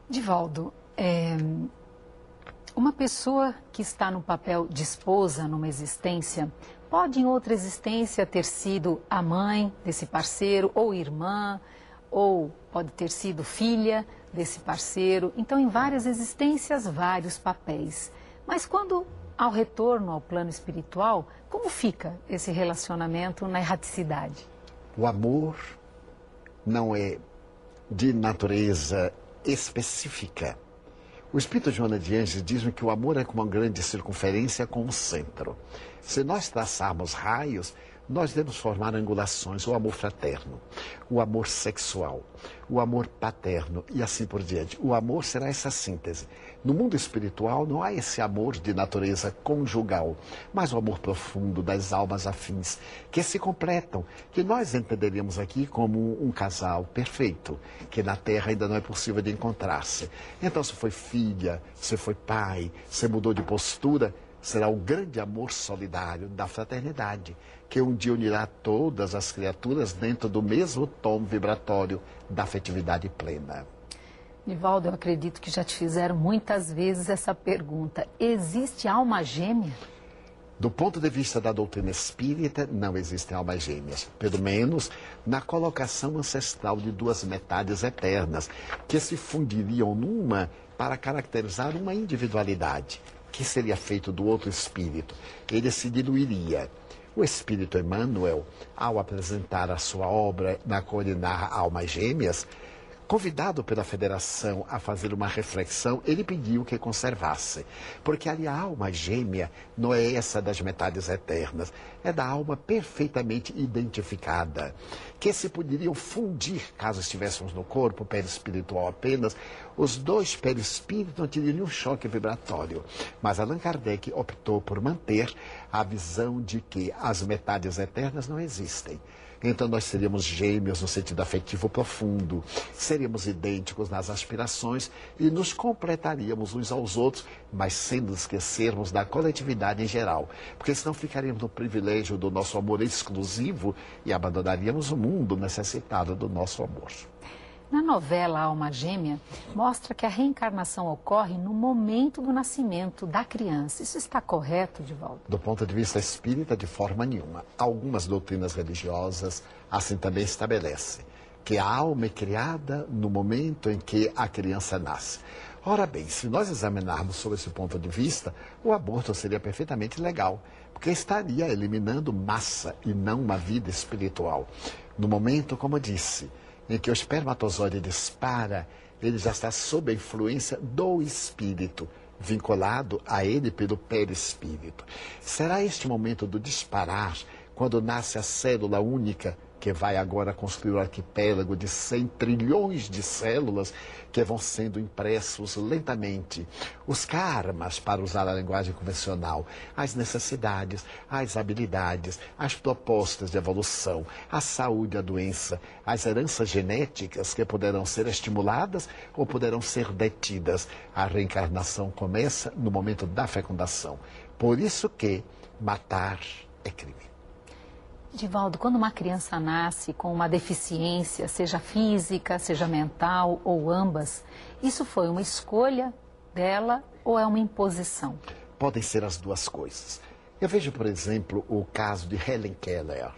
Divaldo, uma pessoa que está no papel de esposa numa existência, pode em outra existência ter sido a mãe desse parceiro, ou irmã, ou pode ter sido filha desse parceiro. Então, em várias existências, vários papéis. Mas quando ao retorno ao plano espiritual, como fica esse relacionamento na erraticidade? O amor não é de natureza específica. O Espírito Joana de Ângeles diz que o amor é como uma grande circunferência com um centro. Se nós traçarmos raios, nós devemos formar angulações, o amor fraterno, o amor sexual, o amor paterno e assim por diante. O amor será essa síntese. No mundo espiritual não há esse amor de natureza conjugal, mas o amor profundo das almas afins, que se completam, que nós entenderíamos aqui como um casal perfeito, que na Terra ainda não é possível de encontrar-se. Então, se foi filha, se foi pai, se mudou de postura, será o grande amor solidário da fraternidade, que um dia unirá todas as criaturas dentro do mesmo tom vibratório da afetividade plena. Divaldo, eu acredito que já te fizeram muitas vezes essa pergunta. Existe alma gêmea? Do ponto de vista da doutrina espírita, não existem almas gêmeas. Pelo menos na colocação ancestral de duas metades eternas, que se fundiriam numa para caracterizar uma individualidade. Que seria feito do outro espírito? Ele se diluiria. O espírito Emmanuel, ao apresentar a sua obra na qual ele narra Almas Gêmeas, convidado pela Federação a fazer uma reflexão, ele pediu que conservasse. Porque ali a alma gêmea não é essa das metades eternas, é da alma perfeitamente identificada, que se poderiam fundir, caso estivéssemos no corpo perispiritual apenas, os dois perispíritos não teriam nenhum choque vibratório. Mas Allan Kardec optou por manter a visão de que as metades eternas não existem. Então nós seríamos gêmeos no sentido afetivo profundo, seríamos idênticos nas aspirações e nos completaríamos uns aos outros, mas sem nos esquecermos da coletividade em geral, porque senão ficaríamos no privilégio do nosso amor exclusivo e abandonaríamos o mundo necessitado do nosso amor. Na novela Alma Gêmea, mostra que a reencarnação ocorre no momento do nascimento da criança. Isso está correto, Divaldo? Do ponto de vista espírita, de forma nenhuma. Algumas doutrinas religiosas assim também estabelecem que a alma é criada no momento em que a criança nasce. Ora bem, se nós examinarmos sob esse ponto de vista, o aborto seria perfeitamente legal, porque estaria eliminando massa e não uma vida espiritual. No momento, como disse, em que o espermatozoide dispara, ele já está sob a influência do espírito, vinculado a ele pelo perispírito. Será este momento do disparar, quando nasce a célula única, que vai agora construir o arquipélago de 100 trilhões de células que vão sendo impressos lentamente. Os karmas, para usar a linguagem convencional, as necessidades, as habilidades, as propostas de evolução, a saúde, a doença, as heranças genéticas que poderão ser estimuladas ou poderão ser detidas. A reencarnação começa no momento da fecundação. Por isso que matar é crime. Divaldo, quando uma criança nasce com uma deficiência, seja física, seja mental ou ambas, isso foi uma escolha dela ou é uma imposição? Podem ser as duas coisas. Eu vejo, por exemplo, o caso de Helen Keller,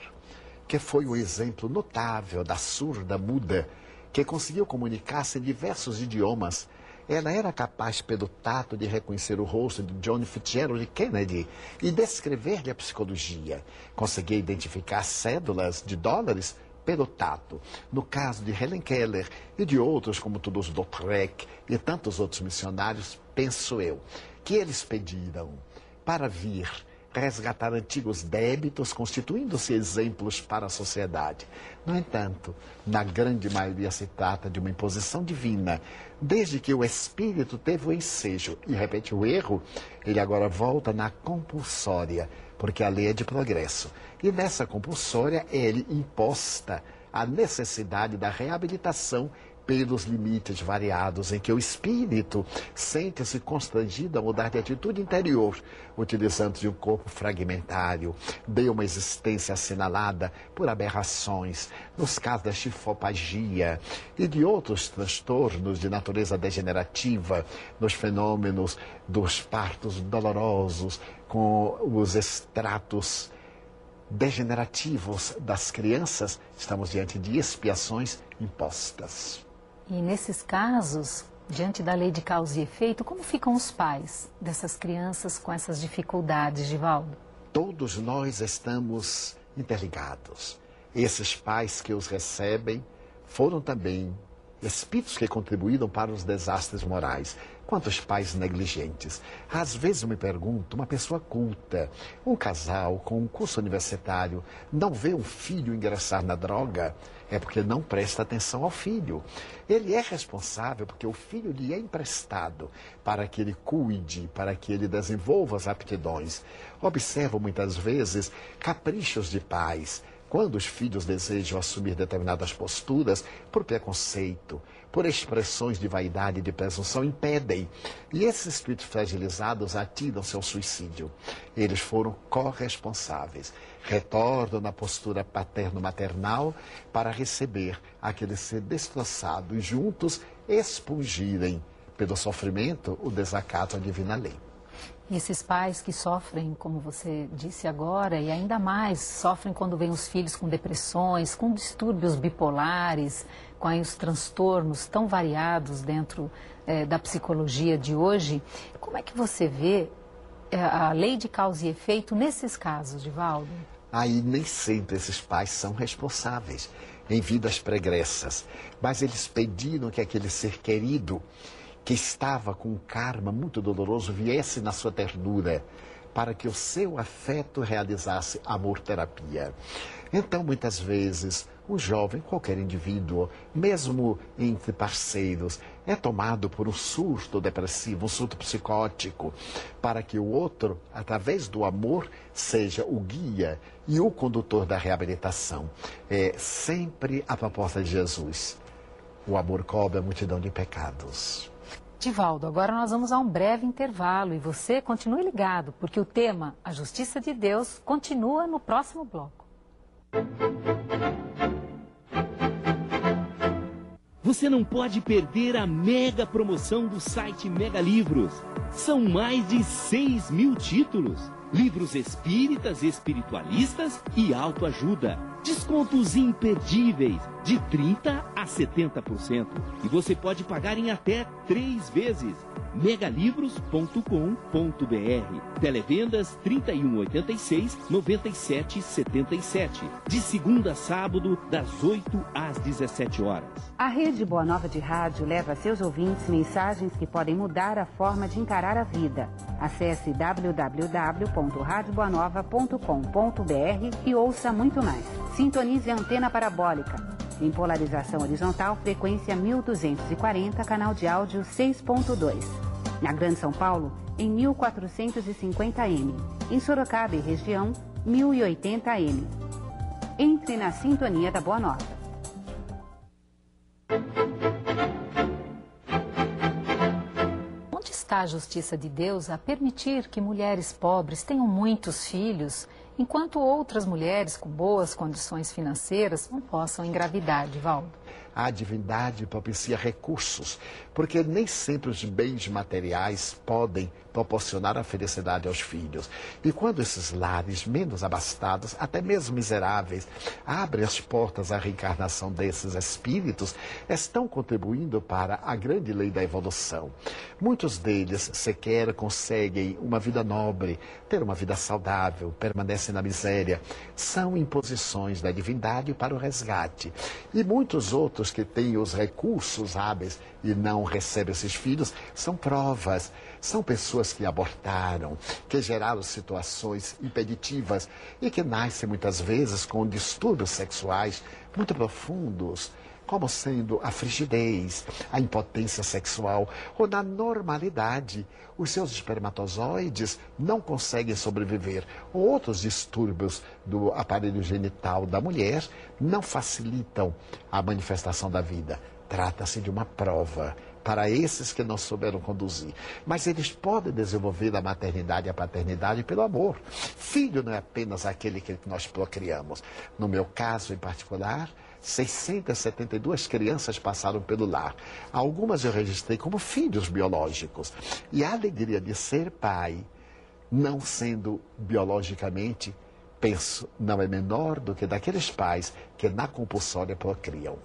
que foi um exemplo notável da surda muda, que conseguiu comunicar-se em diversos idiomas. Ela era capaz, pelo tato, de reconhecer o rosto de John Fitzgerald Kennedy e descrever-lhe a psicologia. Conseguia identificar cédulas de dólares pelo tato. No caso de Helen Keller e de outros, como Toulouse-Lautrec e tantos outros missionários, penso eu, que eles pediram para vir resgatar antigos débitos, constituindo-se exemplos para a sociedade. No entanto, na grande maioria se trata de uma imposição divina. Desde que o espírito teve o ensejo e repete o erro, ele agora volta na compulsória, porque a lei é de progresso. E nessa compulsória é ele imposta a necessidade da reabilitação pelos limites variados em que o espírito sente-se constrangido a mudar de atitude interior, utilizando de um corpo fragmentário, de uma existência assinalada por aberrações, nos casos da chifopagia e de outros transtornos de natureza degenerativa, nos fenômenos dos partos dolorosos, com os extratos degenerativos das crianças, estamos diante de expiações impostas. E nesses casos, diante da lei de causa e efeito, como ficam os pais dessas crianças com essas dificuldades, Divaldo? Todos nós estamos interligados. Esses pais que os recebem foram também espíritos que contribuíram para os desastres morais. Quantos pais negligentes? Às vezes eu me pergunto, uma pessoa culta, um casal com um curso universitário, não vê um filho ingressar na droga? É porque não presta atenção ao filho. Ele é responsável porque o filho lhe é emprestado para que ele cuide, para que ele desenvolva as aptidões. Observo muitas vezes caprichos de pais, quando os filhos desejam assumir determinadas posturas, por preconceito, por expressões de vaidade e de presunção, impedem. E esses espíritos fragilizados atiram-se ao suicídio. Eles foram corresponsáveis. Retornam na postura paterno-maternal para receber aquele ser destroçado e juntos expungirem, pelo sofrimento, o desacato à divina lei. E esses pais que sofrem, como você disse agora, e ainda mais, sofrem quando vêm os filhos com depressões, com distúrbios bipolares, com aí os transtornos tão variados dentro da psicologia de hoje. Como é que você vê a lei de causa e efeito nesses casos, Divaldo? Aí nem sempre esses pais são responsáveis em vidas pregressas, mas eles pediram que aquele ser querido, que estava com um karma muito doloroso, viesse na sua ternura, para que o seu afeto realizasse amor-terapia. Então, muitas vezes, um jovem, qualquer indivíduo, mesmo entre parceiros, é tomado por um surto depressivo, um surto psicótico, para que o outro, através do amor, seja o guia e o condutor da reabilitação. É sempre a proposta de Jesus. O amor cobre a multidão de pecados. Divaldo, agora nós vamos a um breve intervalo e você continue ligado, porque o tema, a Justiça de Deus, continua no próximo bloco. Você não pode perder a mega promoção do site Mega Livros. São mais de 6.000 títulos. Livros espíritas, espiritualistas e autoajuda. Descontos imperdíveis, de 30% a 70%. E você pode pagar em até 3 vezes. megalivros.com.br. Televendas 3186-9777. De segunda a sábado, das 8 às 17 horas. A Rede Boa Nova de Rádio leva a seus ouvintes mensagens que podem mudar a forma de encarar a vida. Acesse www.radioboanova.com.br e ouça muito mais. Sintonize a antena parabólica. Em polarização horizontal, frequência 1240, canal de áudio 6.2. Na Grande São Paulo, em 1450M. Em Sorocaba e região, 1080M. Entre na sintonia da Boa Nova. Onde está a justiça de Deus a permitir que mulheres pobres tenham muitos filhos, enquanto outras mulheres com boas condições financeiras não possam engravidar, Divaldo? A divindade propicia recursos, porque nem sempre os bens materiais podem proporcionar a felicidade aos filhos. E quando esses lares menos abastados, até mesmo miseráveis, abrem as portas à reencarnação desses espíritos, estão contribuindo para a grande lei da evolução. Muitos deles sequer conseguem uma vida nobre, ter uma vida saudável, permanecem na miséria. São imposições da divindade para o resgate. E muitos outros que têm os recursos hábeis e não recebem esses filhos, são provas. São pessoas que abortaram, que geraram situações impeditivas e que nascem muitas vezes com distúrbios sexuais muito profundos, como sendo a frigidez, a impotência sexual ou na normalidade. Os seus espermatozoides não conseguem sobreviver. Outros distúrbios do aparelho genital da mulher não facilitam a manifestação da vida. Trata-se de uma prova para esses que não souberam conduzir. Mas eles podem desenvolver a maternidade e a paternidade pelo amor. Filho não é apenas aquele que nós procriamos. No meu caso em particular, 672 crianças passaram pelo lar. Algumas eu registrei como filhos biológicos. E a alegria de ser pai, não sendo biologicamente, penso, não é menor do que daqueles pais que na compulsória procriam.